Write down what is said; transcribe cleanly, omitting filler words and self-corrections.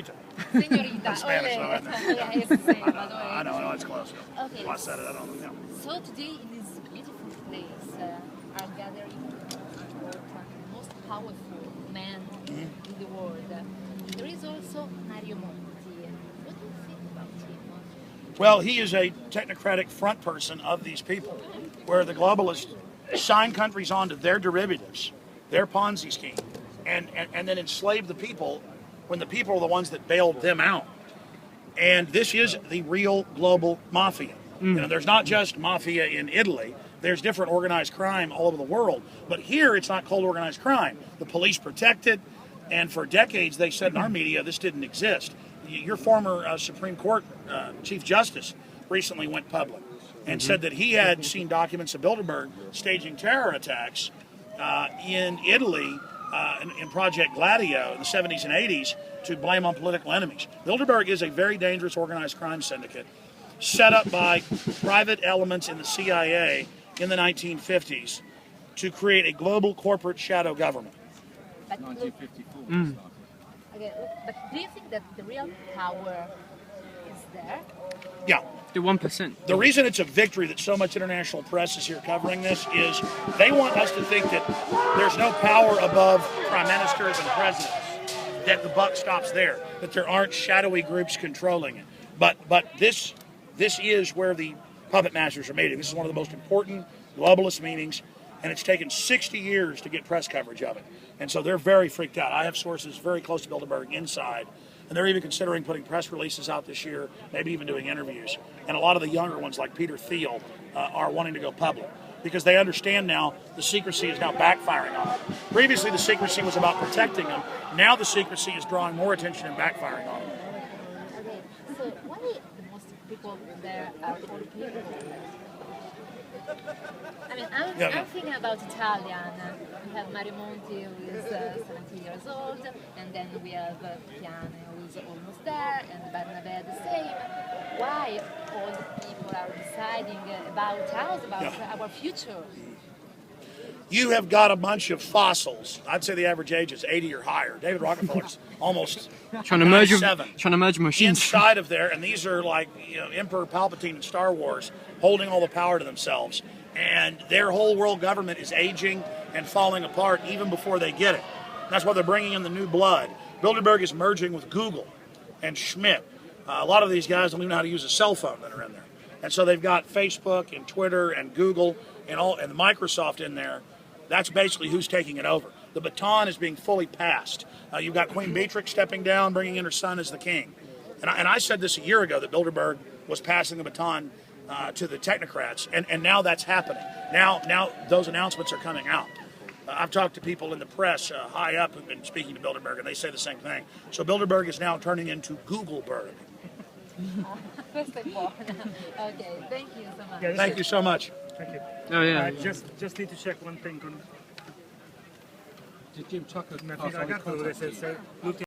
Señorita. Spanish, though, isn't it? Yeah, it's the same. I know, it's close. Okay. Well, I said it, I don't know. So today in this beautiful place are gathering the most powerful men in the world. There is also Mario Monti. What do you think about him? Well, he is a technocratic front person of these people, where the globalists sign countries onto their derivatives, their Ponzi scheme, and then enslave the people when the people are the ones that bailed them out. And this is the real global mafia. You know, there's not just mafia in Italy. There's different organized crime all over the world. But here, it's not called organized crime. The police protect it, and for decades, they said in our media this didn't exist. Your former Supreme Court Chief Justice recently went public and said that he had seen documents of Bilderberg staging terror attacks in Italy in Project Gladio in the 70s and 80s to blame on political enemies. Bilderberg is a very dangerous organized crime syndicate set up by private elements in the CIA in the 1950s to create a global corporate shadow government. 1954. Okay, but do you think that the real power is there? Yeah. The 1%. The reason it's a victory that so much international press is here covering this is they want us to think that there's no power above prime ministers and presidents, that the buck stops there, that there aren't shadowy groups controlling it. But this is where the puppet masters are meeting. This is one of the most important globalist meetings, and it's taken 60 years to get press coverage of it. And so they're very freaked out. I have sources very close to Bilderberg inside, and they're even considering putting press releases out this year, maybe even doing interviews. And a lot of the younger ones, like Peter Thiel, are wanting to go public because they understand now the secrecy is now backfiring on them. Previously, the secrecy was about protecting them. Now the secrecy is drawing more attention and backfiring on them. Okay, so why the most people there are old people? I mean, I'm thinking about Italian. We have Mario Monti, who is 70 years old, and then we have Piane, who is almost there, and Bernabé the same. Why old people are deciding about us, about our future? You have got a bunch of fossils. I'd say the average age is 80 or higher. David Rockefeller's almost Trying to merge 97. machines. Inside of there, and these are like Emperor Palpatine in Star Wars, holding all the power to themselves. And their whole world government is aging and falling apart even before they get it. That's why they're bringing in the new blood. Bilderberg is merging with Google and Schmidt. A lot of these guys don't even know how to use a cell phone that are in there. And so they've got Facebook and Twitter and Google and Microsoft in there. That's basically who's taking it over. The baton is being fully passed. You've got Queen Beatrix stepping down, bringing in her son as the king. And I said this a year ago, that Bilderberg was passing the baton to the technocrats, and now that's happening. Now those announcements are coming out. I've talked to people in the press high up who've been speaking to Bilderberg, and they say the same thing. So Bilderberg is now turning into Googleberg. Okay, thank you so much. Yeah, Thank you so much. Thank you. Oh, yeah. Just need to check one thing. Did Jim Tucker Una pass fila all his acá, pero contacts to you? se